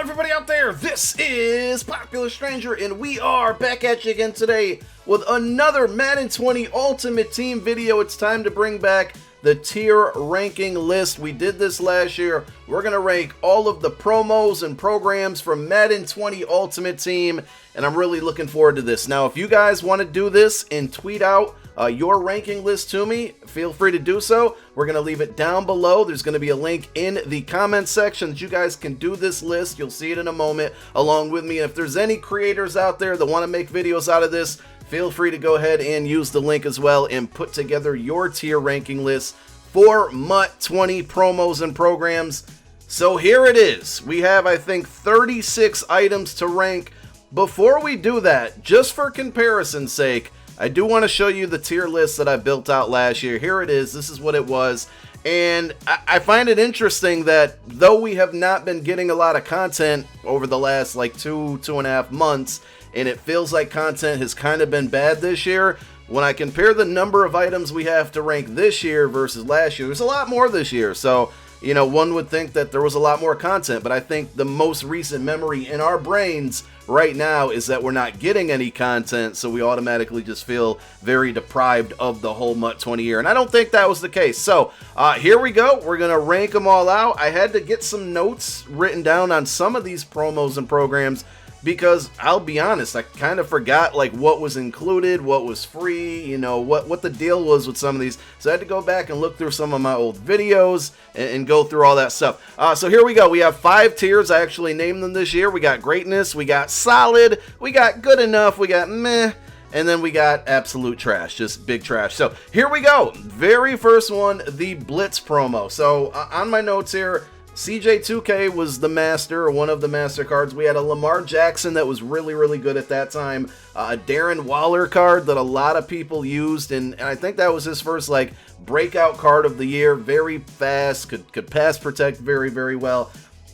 everybody out there? This is Popular Stranger, and we are back at you again today with another Madden 20 Ultimate Team video. It's time to bring back the tier ranking list. We did this last year. We're going to rank all of the promos and programs from Madden 20 Ultimate Team, and I'm really looking forward to this. Now, if you guys want to do this and tweet out your ranking list to me, feel free to do so. We're going to leave it down below. There's going to be a link in the comment section that you guys can do this list. You'll see it in a moment along with me. And if there's any creators out there that want to make videos out of this, feel free to go ahead and use the link as well and put together your tier ranking list for MUT 20 promos and programs. So here it is. We have, I think, 36 items to rank. Before we do that, just for comparison's sake, I do want to show you the tier list that I built out last year. Here it is. This is what it was. And I find it interesting that though we have not been getting a lot of content over the last like two and a half months, and it feels like content has kind of been bad this year, when I compare the number of items we have to rank this year versus last year, there's a lot more this year. So, you know, one would think that there was a lot more content, but I think the most recent memory in our brains right now is that we're not getting any content, so we automatically just feel very deprived of the whole MUT 20 year, and I don't think that was the case. So here we go. We're gonna rank them all out. I had to get some notes written down on some of these promos and programs because I'll be honest, I kind of forgot like what was included, what was free, you know, what the deal was with some of these. So I had to go back and look through some of my old videos and go through all that stuff. So here we go. We have 5 tiers. I actually named them this year. We got greatness, we got solid, we got good enough, we got meh, and then we got absolute trash, just big trash. So here we go. Very first one, the Blitz promo. So on my notes here, CJ2K was the master, or one of the master cards. We had a Lamar Jackson that was really, really good at that time. A Darren Waller card that a lot of people used, and I think that was his first like breakout card of the year. Very fast, could pass protect very, very well.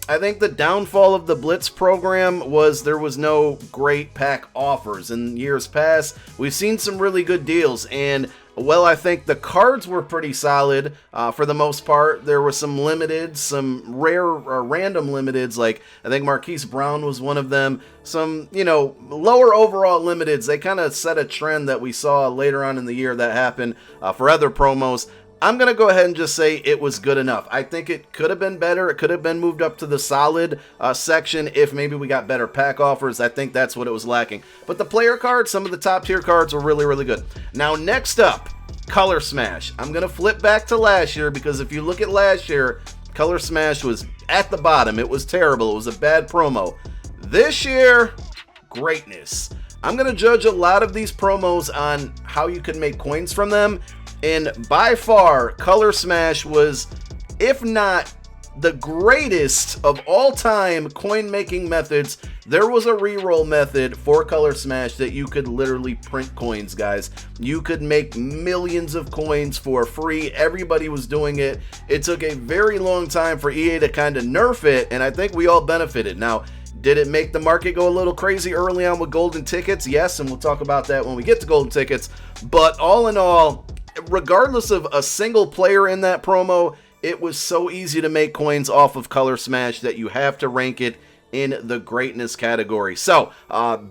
I think the downfall of the Blitz program was there was no great pack offers. In years past, we've seen some really good deals, and well, I think the cards were pretty solid for the most part. There were some limited, some rare or random limiteds, like I think Marquise Brown was one of them. Some, you know, lower overall limiteds. They kind of set a trend that we saw later on in the year that happened for other promos. I'm going to go ahead and just say it was good enough. I think it could have been better. It could have been moved up to the solid section if maybe we got better pack offers. I think that's what it was lacking. But the player cards, some of the top tier cards were really, really good. Now, next up, Color Smash. I'm going to flip back to last year because if you look at last year, Color Smash was at the bottom. It was terrible. It was a bad promo. This year, greatness. I'm going to judge a lot of these promos on how you can make coins from them. And by far, Color Smash was, if not the greatest of all time coin making methods. There was a reroll method for Color Smash that you could literally print coins, guys. You could make millions of coins for free. Everybody was doing it. It took a very long time for EA to kind of nerf it, and I think we all benefited. Now, did it make the market go a little crazy early on with golden tickets? Yes, and we'll talk about that when we get to golden tickets. But all in all, regardless of a single player in that promo, it was so easy to make coins off of Color Smash that you have to rank it in the greatness category. So,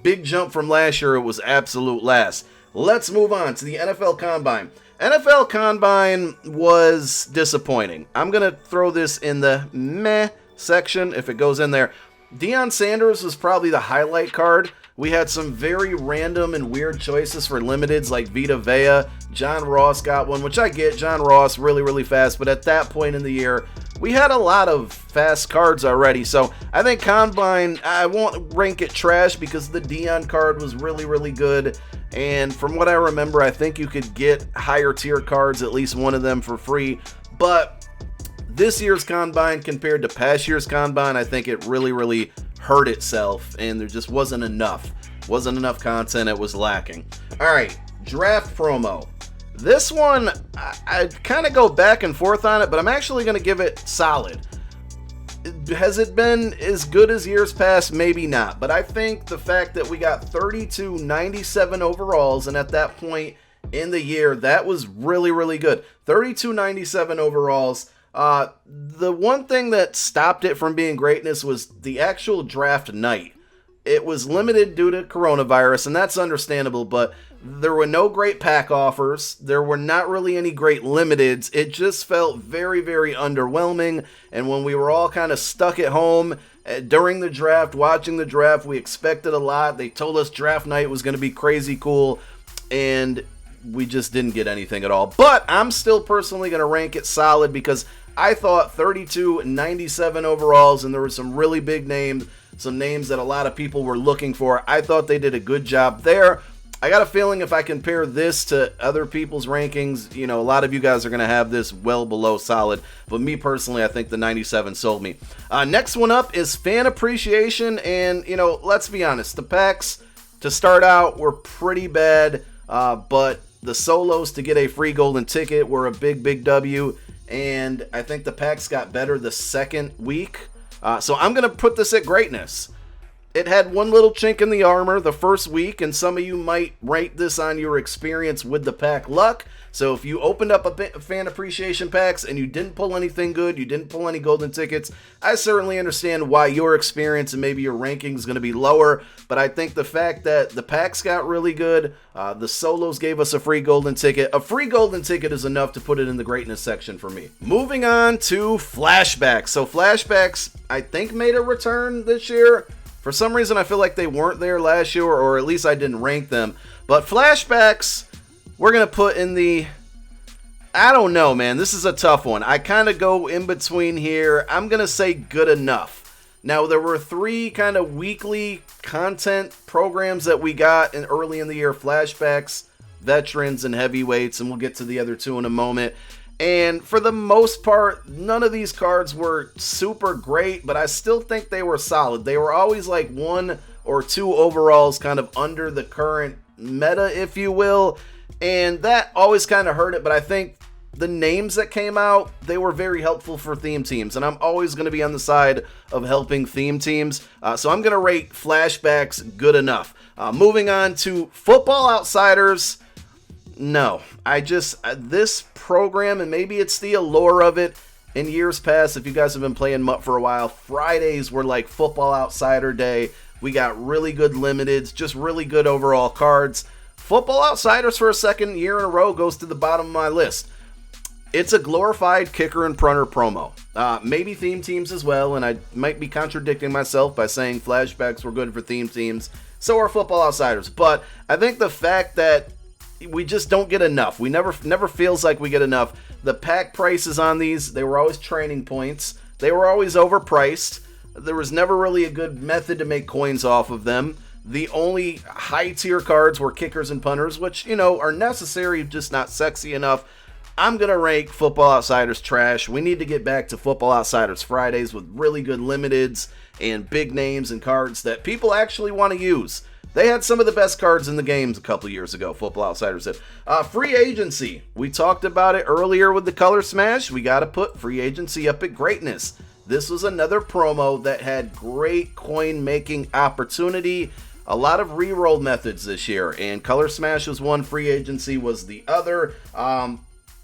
big jump from last year. It was absolute last. Let's move on to the NFL Combine. NFL Combine was disappointing. I'm going to throw this in the meh section if it goes in there. Deion Sanders was probably the highlight card. We had some very random and weird choices for limiteds like Vita Vea. John Ross got one, which I get. John Ross, really, really fast. But at that point in the year, we had a lot of fast cards already. So I think Combine, I won't rank it trash because the Deion card was really, really good. And from what I remember, I think you could get higher tier cards, at least one of them for free. But this year's Combine compared to past year's Combine, I think it really, really hurt itself, and there just wasn't enough content. It was lacking. All right, draft promo. This one, I kind of go back and forth on it, but I'm actually going to give it solid. Has it been as good as years past? Maybe not, but I think the fact that we got 3297 overalls, and at that point in the year, that was really, really good. 3297 overalls. The one thing that stopped it from being greatness was the actual draft night. It was limited due to coronavirus, and that's understandable, but there were no great pack offers. There were not really any great limiteds. It just felt very, very underwhelming, and when we were all kind of stuck at home during the draft, watching the draft, we expected a lot. They told us draft night was going to be crazy cool, and we just didn't get anything at all. But I'm still personally going to rank it solid because I thought 32, 97 overalls, and there were some really big names, some names that a lot of people were looking for. I thought they did a good job there. I got a feeling if I compare this to other people's rankings, a lot of you guys are going to have this well below solid. But me personally, I think the 97 sold me. Next one up is fan appreciation. And, let's be honest, the packs to start out were pretty bad. But the solos to get a free golden ticket were a big, big W. And I think the packs got better the second week. So I'm going to put this at greatness. It had one little chink in the armor the first week, and some of you might rate this on your experience with the pack luck. So if you opened up a fan appreciation packs and you didn't pull anything good, you didn't pull any golden tickets, I certainly understand why your experience and maybe your ranking is going to be lower. But I think the fact that the packs got really good, the solos gave us a free golden ticket. A free golden ticket is enough to put it in the greatness section for me. Moving on to flashbacks. So flashbacks, I think, made a return this year. For some reason, I feel like they weren't there last year, or at least I didn't rank them. But flashbacks, we're going to put in the... I don't know, man. This is a tough one. I kind of go in between here. I'm going to say good enough. Now, there were 3 kind of weekly content programs that we got early in the year. Flashbacks, Veterans, and Heavyweights. And we'll get to the other 2 in a moment. And for the most part, none of these cards were super great, but I still think they were solid. They were always like 1 or 2 overalls kind of under the current meta, if you will. And that always kind of hurt it, but I think the names that came out, they were very helpful for theme teams. And I'm always going to be on the side of helping theme teams. So I'm going to rate Flashbacks good enough. Moving on to Football Outsiders. No, this program, and maybe it's the allure of it, in years past, if you guys have been playing MUT for a while, Fridays were like Football Outsider Day. We got really good limiteds, just really good overall cards. Football Outsiders for a second year in a row goes to the bottom of my list. It's a glorified kicker and punter promo. Maybe theme teams as well, and I might be contradicting myself by saying flashbacks were good for theme teams. So are Football Outsiders. But I think the fact that we just don't get enough. We never feels like we get enough. The pack prices on these, they were always training points. They were always overpriced. There was never really a good method to make coins off of them. The only high tier cards were kickers and punters, which, are necessary, just not sexy enough. I'm going to rank Football Outsiders trash. We need to get back to Football Outsiders Fridays with really good limiteds and big names and cards that people actually want to use. They had some of the best cards in the games a couple years ago, Football Outsiders did. Free agency. We talked about it earlier with the Color Smash. We got to put free agency up at greatness. This was another promo that had great coin-making opportunity. A lot of reroll methods this year, and Color Smash was one, free agency was the other.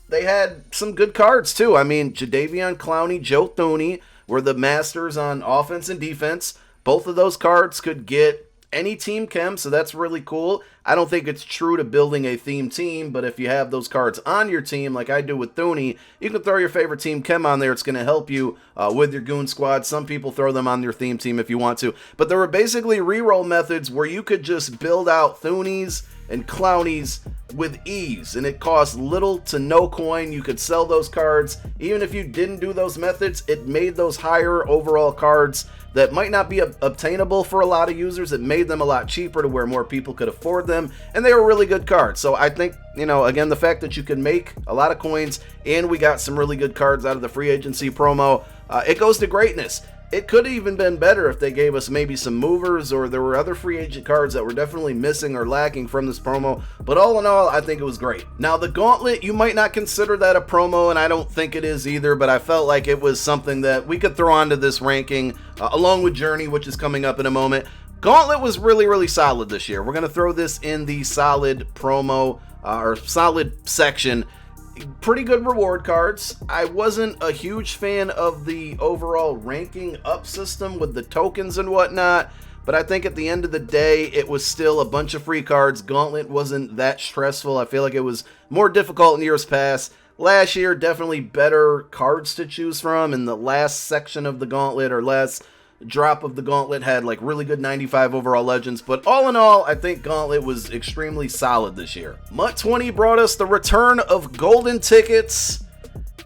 They had some good cards, too. I mean, Jadeveon Clowney, Joe Thuney were the masters on offense and defense. Both of those cards could get any team chem, so that's really cool. I don't think it's true to building a theme team, but if you have those cards on your team, like I do with Thuney, you can throw your favorite team chem on there. It's going to help you with your goon squad. Some people throw them on your theme team if you want to. But there were basically reroll methods where you could just build out Thuneys and Clownies with ease, and it cost little to no coin. You could sell those cards. Even if you didn't do those methods, it made those higher overall cards that might not be obtainable for a lot of users. It made them a lot cheaper to where more people could afford them, and they were really good cards. So I think, again, the fact that you can make a lot of coins and we got some really good cards out of the free agency promo, it goes to greatness. It could have even been better if they gave us maybe some movers, or there were other free agent cards that were definitely missing or lacking from this promo. But all in all, I think it was great. Now, the Gauntlet, you might not consider that a promo, and I don't think it is either, but I felt like it was something that we could throw onto this ranking, along with Journey, which is coming up in a moment. Gauntlet was really, really solid this year. We're going to throw this in the solid promo, or solid section. Pretty good reward cards. I wasn't a huge fan of the overall ranking up system with the tokens and whatnot, but I think at the end of the day, it was still a bunch of free cards. Gauntlet wasn't that stressful. I feel like it was more difficult in years past. Last year, definitely better cards to choose from, and the last section of the Gauntlet, or last drop of the Gauntlet, had like really good 95 overall legends. But all in all, I think Gauntlet was extremely solid this year. MUT 20 brought us the return of golden tickets,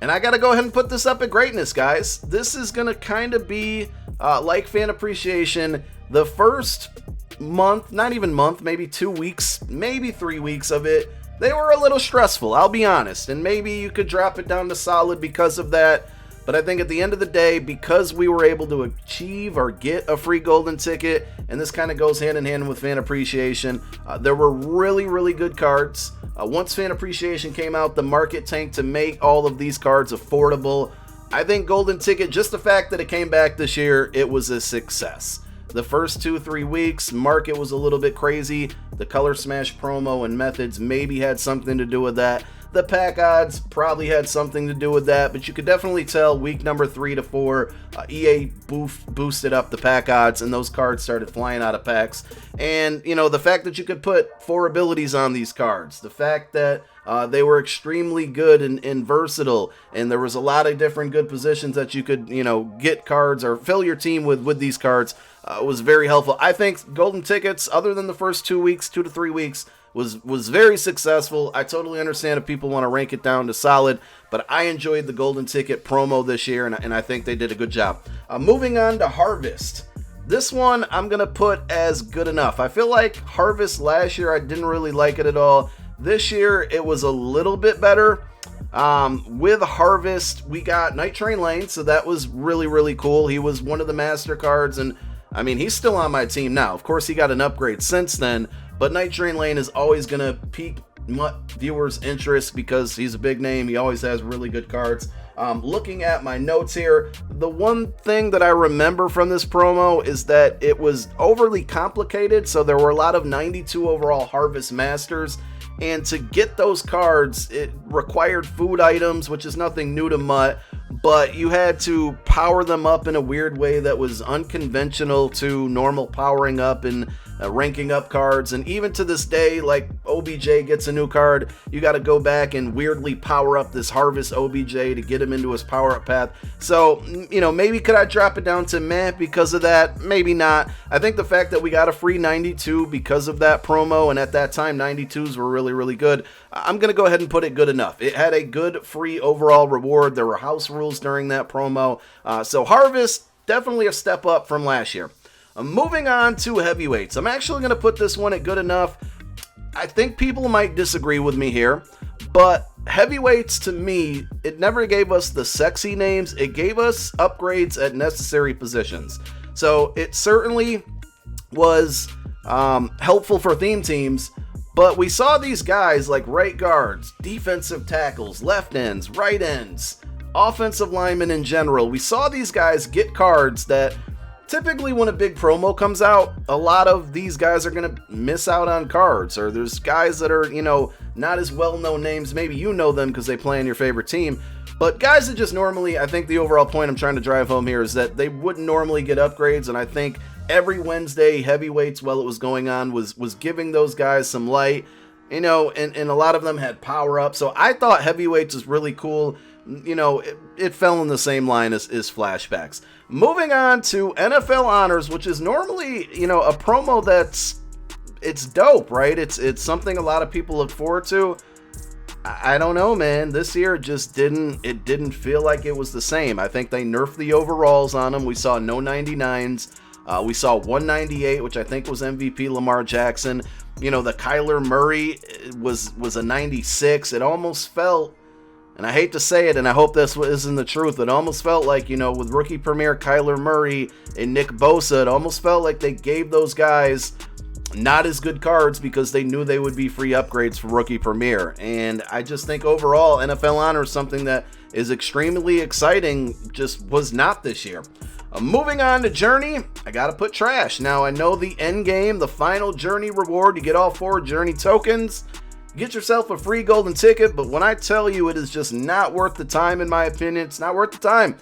and I gotta go ahead and put this up at greatness, guys. This is gonna kind of be like fan appreciation. The first month, not even month, maybe 2 weeks, maybe 3 weeks of it, they were a little stressful, I'll be honest, and maybe you could drop it down to solid because of that. But I think at the end of the day, because we were able to achieve or get a free golden ticket, and this kind of goes hand in hand with fan appreciation, there were really, really good cards. Once fan appreciation came out, the market tanked to make all of these cards affordable. I think golden ticket, just the fact that it came back this year, it was a success. The first 2-3 weeks, market was a little bit crazy. The Color Smash promo and methods maybe had something to do with that. The pack odds probably had something to do with that, but you could definitely tell week number 3 to 4, EA boosted up the pack odds, and those cards started flying out of packs. And, you know, the fact that you could put 4 abilities on these cards, the fact that they were extremely good and versatile, and there was a lot of different good positions that you could, you know, get cards or fill your team with these cards, was very helpful. I think golden tickets, other than the first 2 weeks, 2 to 3 weeks, was very successful. I totally understand if people want to rank it down to solid, but I enjoyed the golden ticket promo this year, and I think they did a good job. Moving on to Harvest. This one I'm going to put as good enough. I feel like Harvest last year, I didn't really like it at all. This year, it was a little bit better. With Harvest, we got Night Train Lane, so that was really, really cool. He was one of the master cards, and I mean, he's still on my team now. Of course, he got an upgrade since then, but Night Train Lane is always going to pique MUT viewers' interest because he's a big name. He always has really good cards. Looking at my notes here, the one thing that I remember from this promo is that it was overly complicated, so there were a lot of 92 overall Harvest Masters, and to get those cards, it required food items, which is nothing new to MUT, but you had to power them up in a weird way that was unconventional to normal powering up and ranking up cards. And even to this day, like OBJ gets a new card, you got to go back and weirdly power up this Harvest OBJ to get him into his power up path. So, you know, maybe could I drop it down to meh because of that? Maybe not. I think the fact that we got a free 92 because of that promo, and at that time 92s were really, really good, I'm going to go ahead and put it good enough. It had a good free overall reward. There were house rules during that promo. So Harvest, definitely a step up from last year. Moving on to heavyweights. I'm actually going to put this one at good enough. I think people might disagree with me here, but heavyweights, to me, it never gave us the sexy names. It gave us upgrades at necessary positions. So it certainly was helpful for theme teams, but we saw these guys like right guards, defensive tackles, left ends, right ends, offensive linemen in general. We saw these guys get cards that typically when a big promo comes out, a lot of these guys are going to miss out on cards, or there's guys that are, you know, not as well-known names. Maybe you know them because they play on your favorite team, but guys that just normally, I think the overall point I'm trying to drive home here is that they wouldn't normally get upgrades, and I think every Wednesday heavyweights, while it was going on, was giving those guys some light, you know, and a lot of them had power-up. So I thought heavyweights was really cool. You know, it fell in the same line as Flashbacks. Moving on to NFL Honors, which is normally, you know, a promo it's dope, right? It's something a lot of people look forward to. I don't know, man. This year just didn't feel like it was the same. I think they nerfed the overalls on them. We saw no 99s. We saw 198, which I think was MVP Lamar Jackson. You know, the Kyler Murray was a 96. It almost felt, and I hate to say it, and I hope this isn't the truth, it almost felt like, you know, with rookie premier Kyler Murray and Nick Bosa, it almost felt like they gave those guys not as good cards because they knew they would be free upgrades for rookie premier. And I just think overall NFL Honor is something that is extremely exciting, just was not this year. Moving on to Journey, I gotta put trash. Now I know the end game, the final Journey reward, you get all 4 Journey tokens. get yourself a free golden ticket. But when I tell you it is just not worth the time, in my opinion, it's not worth the time.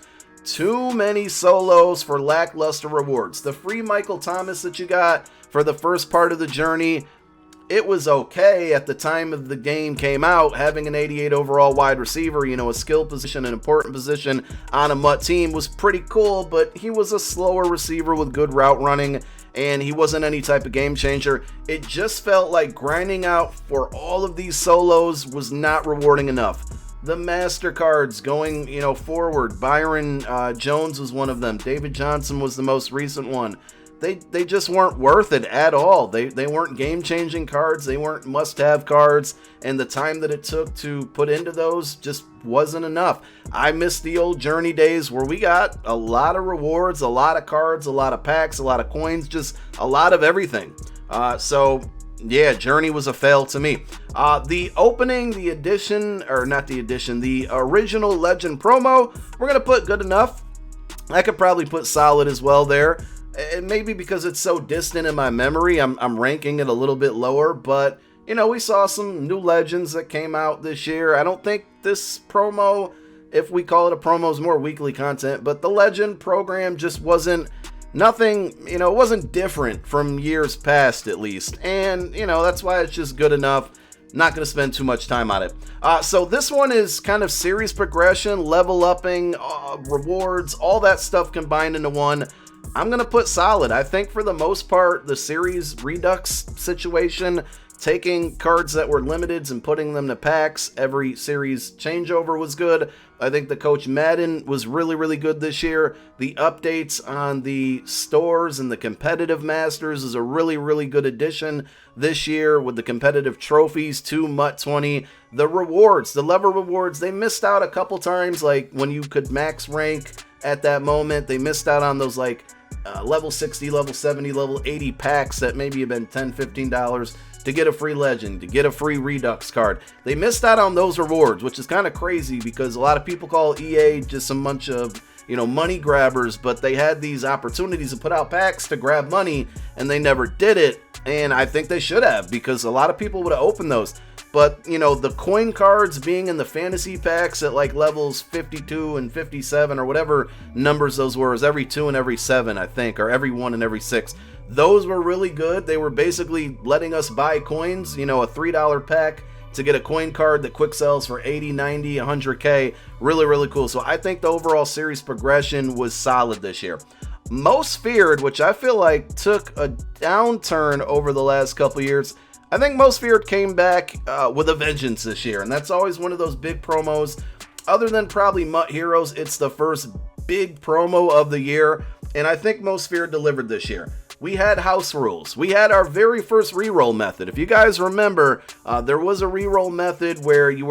Too many solos for lackluster rewards. The free Michael Thomas that you got for the first part of the journey, it was okay at the time of the game came out. Having an 88 overall wide receiver, a skill position, an important position on a MUT team was pretty cool, but he was a slower receiver with good route running, and he wasn't any type of game changer. It just felt like grinding out for all of these solos was not rewarding enough. The master cards going, forward. Byron Jones was one of them. David Johnson was the most recent one. They just weren't worth it at all. They weren't game-changing cards. They weren't must-have cards. And the time that it took to put into those just wasn't enough. I miss the old Journey days where we got a lot of rewards, a lot of cards, a lot of packs, a lot of coins, just a lot of everything. Yeah, Journey was a fail to me. The original Legend promo, we're going to put good enough. I could probably put solid as well there. And maybe because it's so distant in my memory, I'm ranking it a little bit lower. But, we saw some new Legends that came out this year. I don't think this promo, if we call it a promo, is more weekly content. But the Legend program just wasn't nothing, it wasn't different from years past, at least. And, that's why it's just good enough. Not going to spend too much time on it. So this one is kind of series progression, level upping, rewards, all that stuff combined into one. I'm going to put solid. I think for the most part, the series redux situation, taking cards that were limiteds and putting them to packs, every series changeover was good. I think the Coach Madden was really, really good this year. The updates on the stores and the competitive masters is a really, really good addition this year with the competitive trophies to MUT 20. The rewards, the level rewards, they missed out a couple times, like when you could max rank at that moment. They missed out on those level 60, level 70, level 80 packs that maybe have been $10, $15 to get a free Legend, to get a free Redux card. They missed out on those rewards, which is kind of crazy because a lot of people call EA just a bunch of, money grabbers, but they had these opportunities to put out packs to grab money and they never did it. And I think they should have, because a lot of people would have opened those. But, the coin cards being in the fantasy packs at levels 52 and 57 or whatever numbers those were, is every 2 and every 7, I think, or every 1 and every 6. Those were really good. They were basically letting us buy coins, a $3 pack to get a coin card that quick sells for 80, 90, 100K. Really, really cool. So I think the overall series progression was solid this year. Most Feared, which I feel like took a downturn over the last couple years, I think Most Feared came back with a vengeance this year, and that's always one of those big promos. Other than probably MUT Heroes, it's the first big promo of the year, and I think Most Feared delivered this year. We had house rules. We had our very first reroll method. If you guys remember, there was a reroll method where you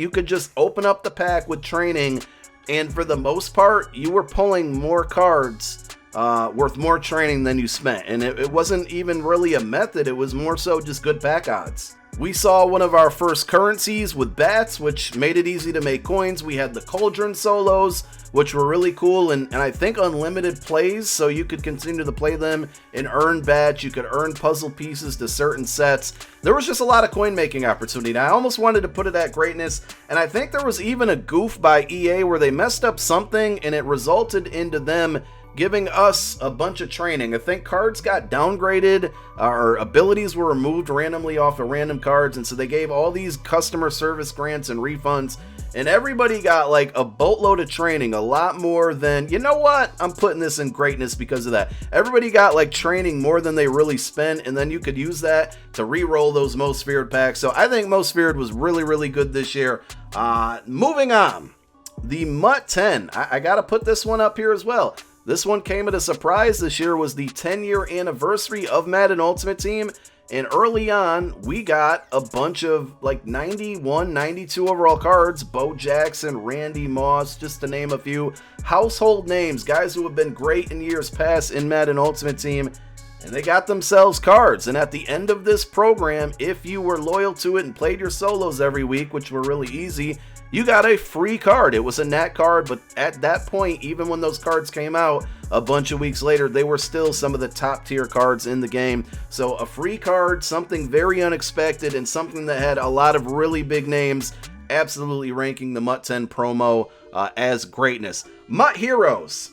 could just open up the pack with training, and for the most part, you were pulling more cards worth more training than you spent. And it wasn't even really a method. It was more so just good pack odds. We saw one of our first currencies with bats, which made it easy to make coins. We had the Cauldron solos, which were really cool, and I think unlimited plays, so you could continue to play them and earn bats. You could earn puzzle pieces to certain sets. There was just a lot of coin making opportunity. I almost wanted to put it at greatness, and I think there was even a goof by EA where they messed up something and it resulted into them giving us a bunch of training. I think cards got downgraded, or abilities were removed randomly off of random cards, and so they gave all these customer service grants and refunds, and everybody got a boatload of training, a lot more than, I'm putting this in greatness because of that. Everybody got training more than they really spent, and then you could use that to re-roll those Most Feared packs. So I think Most Feared was really, really good this year. Moving on, the MUT 10. I gotta put this one up here as well. This one came at a surprise. This year was the 10-year anniversary of Madden Ultimate Team, and early on, we got a bunch of 91, 92 overall cards. Bo Jackson, Randy Moss, just to name a few. Household names, guys who have been great in years past in Madden Ultimate Team, and they got themselves cards. And at the end of this program, if you were loyal to it and played your solos every week, which were really easy, you got a free card. It was a nat card, but at that point, even when those cards came out a bunch of weeks later, they were still some of the top tier cards in the game. So a free card, something very unexpected, and something that had a lot of really big names, absolutely ranking the MUT 10 promo as greatness. MUT Heroes.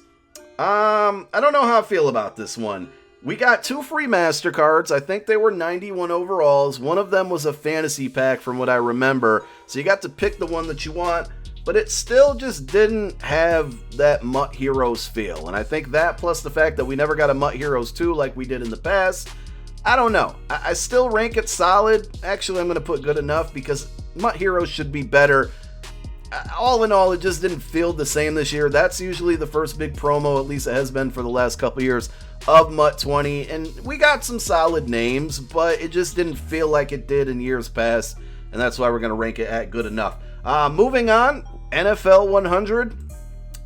I don't know how I feel about this one. We got 2 free Master cards. I think they were 91 overalls. One of them was a fantasy pack from what I remember. So you got to pick the one that you want, but it still just didn't have that MUT Heroes feel. And I think that plus the fact that we never got a MUT Heroes 2 like we did in the past, I don't know. I still rank it solid. Actually, I'm going to put good enough because MUT Heroes should be better. All in all, it just didn't feel the same this year. That's usually the first big promo, at least it has been for the last couple years, of MUT 20. And we got some solid names, but it just didn't feel like it did in years past. And that's why we're going to rank it at good enough. Moving on, NFL 100.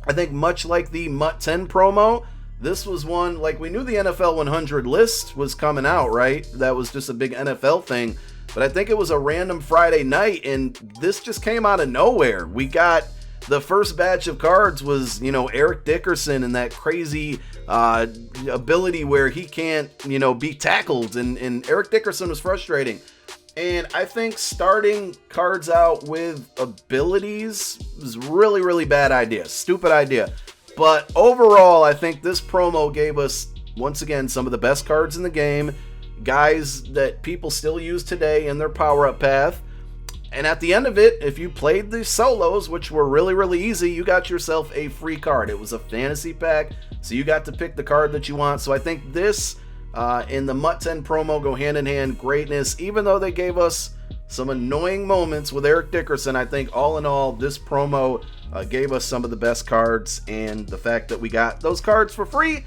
I think much like the MUT 10 promo, this was one, like we knew the NFL 100 list was coming out, right? That was just a big NFL thing. But I think it was a random Friday night, and this just came out of nowhere. We got the first batch of cards was, Eric Dickerson and that crazy ability where he can't, be tackled. And Eric Dickerson was frustrating. And I think starting cards out with abilities was really, really bad idea. Stupid idea. But overall, I think this promo gave us, once again, some of the best cards in the game. Guys that people still use today in their power-up path. And at the end of it, if you played the solos, which were really, really easy, you got yourself a free card. It was a fantasy pack, so you got to pick the card that you want. So I think this and the MUT 10 promo go hand in hand. Greatness, even though they gave us some annoying moments with Eric Dickerson, I think all in all, this promo gave us some of the best cards. And the fact that we got those cards for free,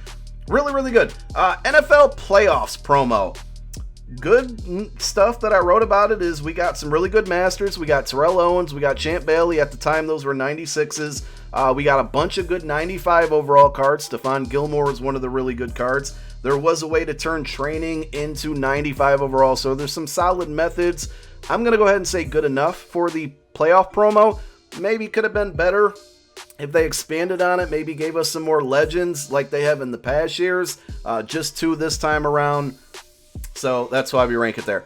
really, really good. NFL Playoffs promo. Good stuff that I wrote about it is we got some really good Masters. We got Terrell Owens. We got Champ Bailey. At the time, those were 96s. We got a bunch of good 95 overall cards. Stephon Gilmore is one of the really good cards. There was a way to turn training into 95 overall, so there's some solid methods. I'm going to go ahead and say good enough for the playoff promo. Maybe could have been better if they expanded on it, maybe gave us some more legends like they have in the past years. Just 2 this time around. So that's why we rank it there.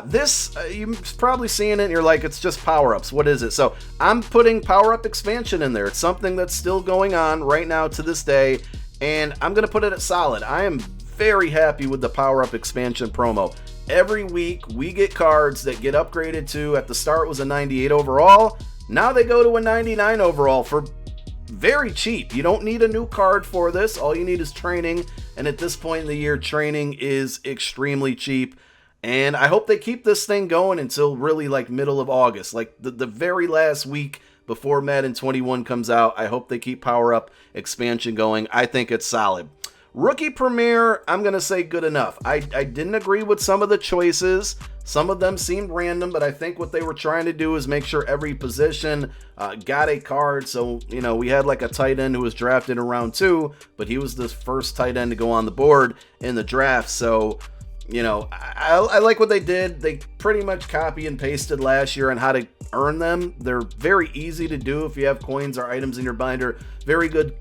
This, you've probably seen it and you're like, it's just power-ups. What is it? So I'm putting power-up expansion in there. It's something that's still going on right now to this day. And I'm going to put it at solid. I am very happy with the power-up expansion promo. Every week we get cards that get upgraded to, at the start was a 98 overall. Now they go to a 99 overall for very cheap. You don't need a new card for this. All you need is training. And at this point in the year, training is extremely cheap. And I hope they keep this thing going until really like middle of August. Like the very last week before Madden 21 comes out. I hope they keep Power Up expansion going. I think it's solid. Rookie Premier, I'm going to say good enough. I didn't agree with some of the choices. Some of them seemed random, but I think what they were trying to do is make sure every position got a card. So, we had like a tight end who was drafted in round 2, but he was the first tight end to go on the board in the draft. So, I like what they did. They pretty much copy and pasted last year on how to earn them. They're very easy to do if you have coins or items in your binder. Very good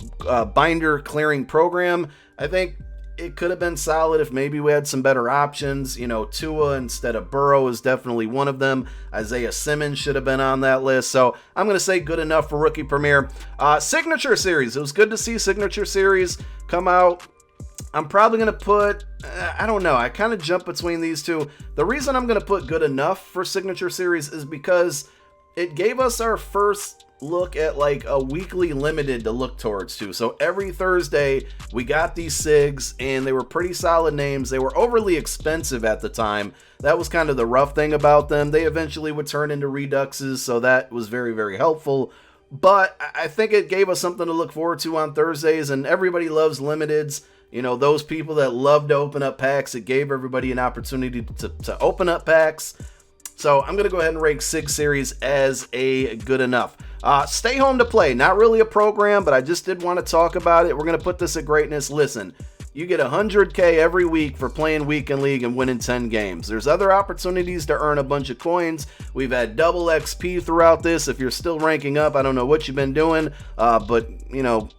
binder clearing program. I think it could have been solid if maybe we had some better options. Tua instead of Burrow is definitely one of them. Isaiah Simmons should have been on that list. So I'm going to say good enough for Rookie Premier. Signature Series. It was good to see Signature Series come out. I'm probably going to put, I don't know, I kind of jump between these two. The reason I'm going to put good enough for Signature Series is because it gave us our first look at like a weekly limited to look towards too. So every Thursday we got these SIGs and they were pretty solid names. They were overly expensive at the time. That was kind of the rough thing about them. They eventually would turn into Reduxes, so that was very, very helpful. But I think it gave us something to look forward to on Thursdays, and everybody loves limiteds. Those people that love to open up packs, it gave everybody an opportunity to open up packs. So I'm going to go ahead and rank SIG Series as a good enough. Stay Home to Play. Not really a program, but I just did want to talk about it. We're going to put this at greatness. Listen, you get 100K every week for playing Weekend League and winning 10 games. There's other opportunities to earn a bunch of coins. We've had double XP throughout this. If you're still ranking up, I don't know what you've been doing, but, you know,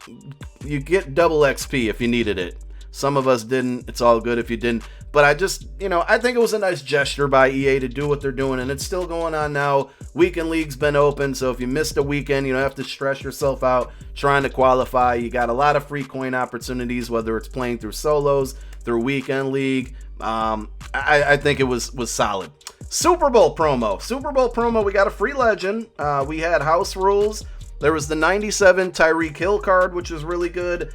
you get double XP if you needed it. Some of us didn't. It's all good if you didn't. But I just, you know, I think it was a nice gesture by EA to do what they're doing, and it's still going on now. Weekend League's been open, so if you missed a weekend, you don't have to stress yourself out trying to qualify. You got a lot of free coin opportunities, whether it's playing through solos, through Weekend League. I think it was solid. Super Bowl promo. We got a free legend. We had house rules. There was the 97 Tyreek Hill card, which was really good.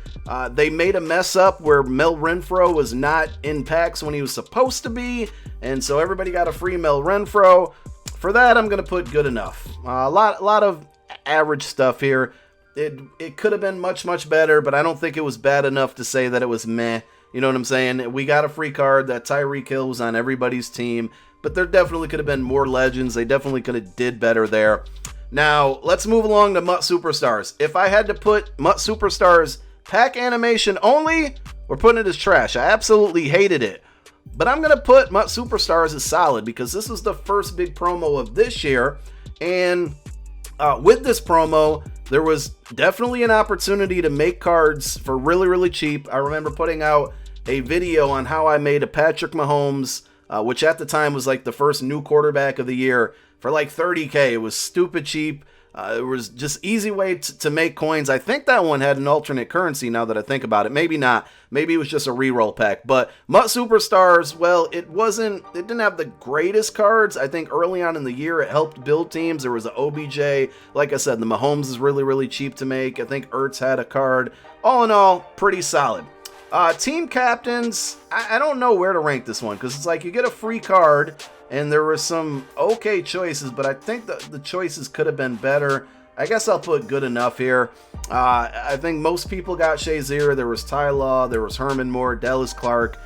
They made a mess up where Mel Renfro was not in packs when he was supposed to be, and so everybody got a free Mel Renfro. For that, I'm going to put good enough. A lot of average stuff here. It could have been much better, but I don't think it was bad enough to say that it was meh. You know what I'm saying? We got a free card. That Tyreek Hill was on everybody's team, but there definitely could have been more legends. They definitely could have did better there. Now, let's move along to MUT Superstars. If I had to put MUT Superstars pack animation only, we're putting it as trash. I absolutely hated it. But I'm going to put MUT Superstars as solid because this was the first big promo of this year. And with this promo, there was definitely an opportunity to make cards for really cheap. I remember putting out a video on how I made a Patrick Mahomes, which at the time was like the first new quarterback of the year, for like 30K. It was stupid cheap. It was just easy way to make coins. I think that one had an alternate currency now that I think about it. Maybe not. Maybe it was just a reroll pack. But MUT Superstars, well, it didn't have the greatest cards. I think early on in the year it helped build teams. There was an OBJ. Like I said, the Mahomes is really cheap to make. I think Ertz had a card. All in all, pretty solid. Team captains, I don't know where to rank this one because it's like you get a free card and there were some okay choices, but I think the choices could have been better. I guess I'll put good enough here. I think most people got Shazier. There was Ty Law, there was Herman Moore, Dallas Clark.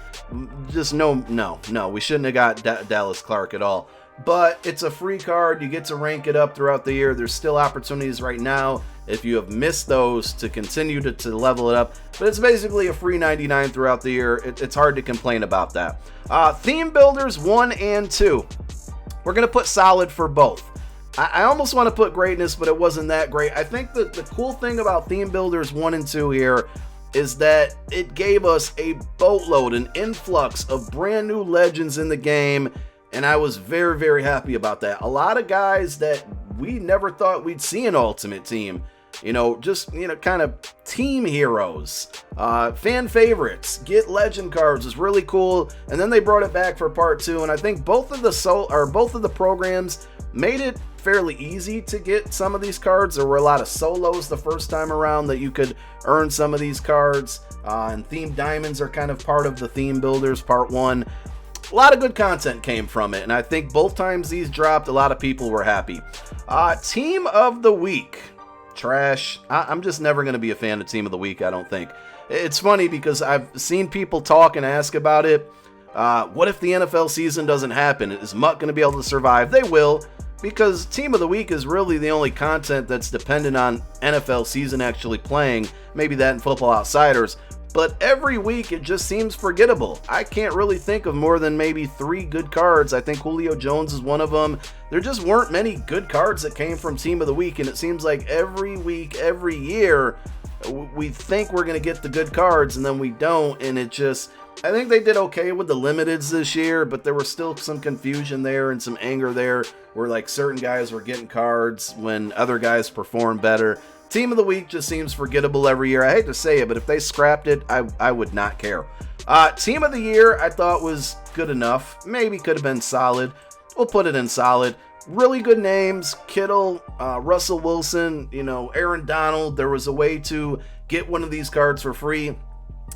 Just no, we shouldn't have got Dallas Clark at all. But it's a free card. You get to rank it up throughout the year. There's still opportunities right now if you have missed those to continue to level it up. But it's basically a free 99 throughout the year. It's hard to complain about that. Theme Builders 1 and 2. We're going to put solid for both. I almost want to put greatness, but it wasn't that great. I think that the cool thing about Theme Builders 1 and 2 here is that it gave us a boatload, an influx of brand new legends in the game. And I was very happy about that. A lot of guys that we never thought we'd see in Ultimate Team. Just kind of team heroes, fan favorites, get legend cards is really cool. And then they brought it back for part 2. And I think both of the programs made it fairly easy to get some of these cards. There were a lot of solos the first time around that you could earn some of these cards. And Theme Diamonds are kind of part of the Theme Builders part 1. A lot of good content came from it, and I think both times these dropped, a lot of people were happy. Team of the Week. Trash. I'm just never going to be a fan of Team of the Week, I don't think. It's funny because I've seen people talk and ask about it. What if the NFL season doesn't happen? Is MUT going to be able to survive? They will, because Team of the Week is really the only content that's dependent on NFL season actually playing. Maybe that in Football Outsiders. But every week it just seems forgettable. I can't really think of more than maybe 3 good cards. I think Julio Jones is one of them. There just weren't many good cards that came from Team of the Week, and it seems like every week, every year, we think we're going to get the good cards, and then we don't, and I think they did okay with the limiteds this year, but there was still some confusion there and some anger there where like certain guys were getting cards when other guys performed better. Team of the Week just seems forgettable every year. I hate to say it, but if they scrapped it, I would not care. Team of the Year, I thought was good enough. Maybe could have been solid. We'll put it in solid. Really good names. Kittle, Russell Wilson, Aaron Donald. There was a way to get one of these cards for free.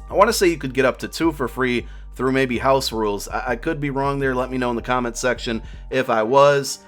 I want to say you could get up to 2 for free through maybe house rules. I could be wrong there. Let me know in the comment section if I was.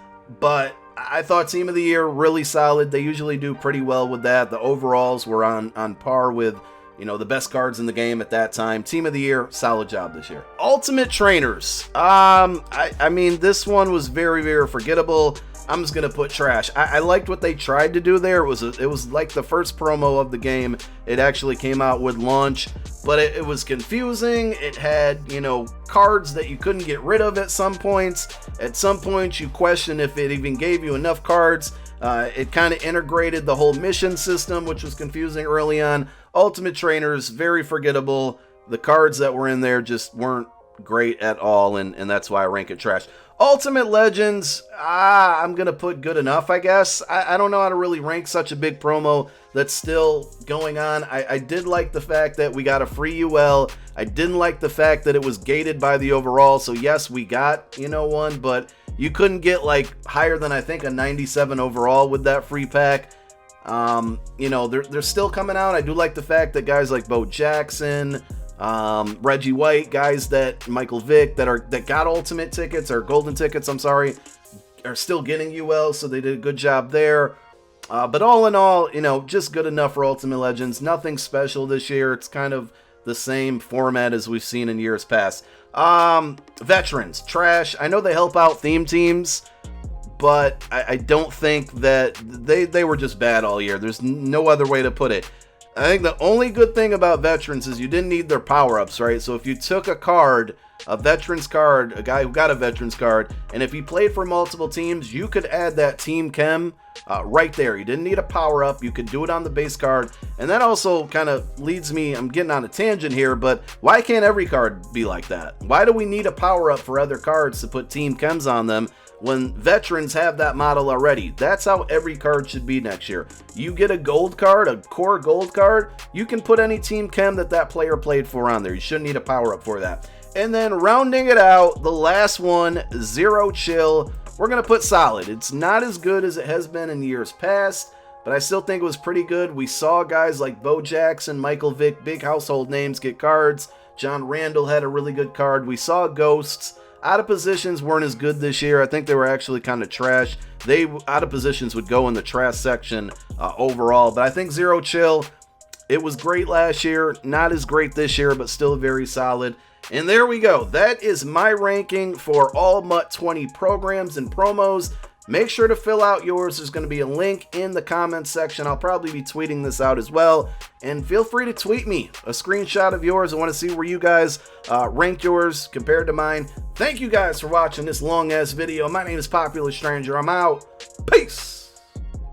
But I thought Team of the Year really solid. They usually do pretty well with that. The overalls were on par with, the best cards in the game at that time. Team of the Year, solid job this year. Ultimate Trainers. I mean, this one was very forgettable. I'm just gonna put trash. I liked what they tried to do there. It was like the first promo of the game. It actually came out with launch, but it was confusing. It had, you know, cards that you couldn't get rid of at some points. At some points, you question if it even gave you enough cards. It kind of integrated the whole mission system, which was confusing early on. Ultimate Trainers, very forgettable. The cards that were in there just weren't great at all, and that's why I rank it trash. Ultimate Legends, I'm going to put good enough, I guess. I don't know how to really rank such a big promo that's still going on. I did like the fact that we got a free UL. I didn't like the fact that it was gated by the overall. So yes, we got, you know, one, but you couldn't get like higher than I think a 97 overall with that free pack. You know, they're still coming out. I do like the fact that guys like Bo Jackson, Reggie White, guys that Michael Vick that got ultimate tickets or golden tickets, I'm sorry, are still getting UL, so they did a good job there. But all in all, you know, just good enough for Ultimate Legends. Nothing special this year. It's kind of the same format as we've seen in years past. Veterans, trash. I know they help out theme teams, but I don't think that they were just bad all year. There's no other way to put it. I think the only good thing about veterans is you didn't need their power-ups, right? So if you took a card, a veterans card, a guy who got a veterans card, and if he played for multiple teams, you could add that team chem right there. You didn't need a power-up. You could do it on the base card. And that also kind of leads me, I'm getting on a tangent here, but why can't every card be like that? Why do we need a power-up for other cards to put team chems on them when veterans have that model already? That's how every card should be next year. You get a gold card, a core gold card, you can put any team chem that player played for on there. You shouldn't need a power-up for that. And then rounding it out, the last one, Zero Chill. We're going to put solid. It's not as good as it has been in years past, but I still think it was pretty good. We saw guys like Bo Jackson, Michael Vick, big household names get cards. John Randall had a really good card. We saw Ghosts. Out of positions weren't as good this year. I think they were actually kind of trash. They out of positions would go in the trash section overall. But I think Zero Chill, it was great last year. Not as great this year, but still very solid. And there we go. That is my ranking for all MUT 20 programs and promos. Make sure to fill out yours. There's going to be a link in the comments section. I'll probably be tweeting this out as well. And feel free to tweet me a screenshot of yours. I want to see where you guys ranked yours compared to mine. Thank you guys for watching this long-ass video. My name is Popular Stranger. I'm out. Peace.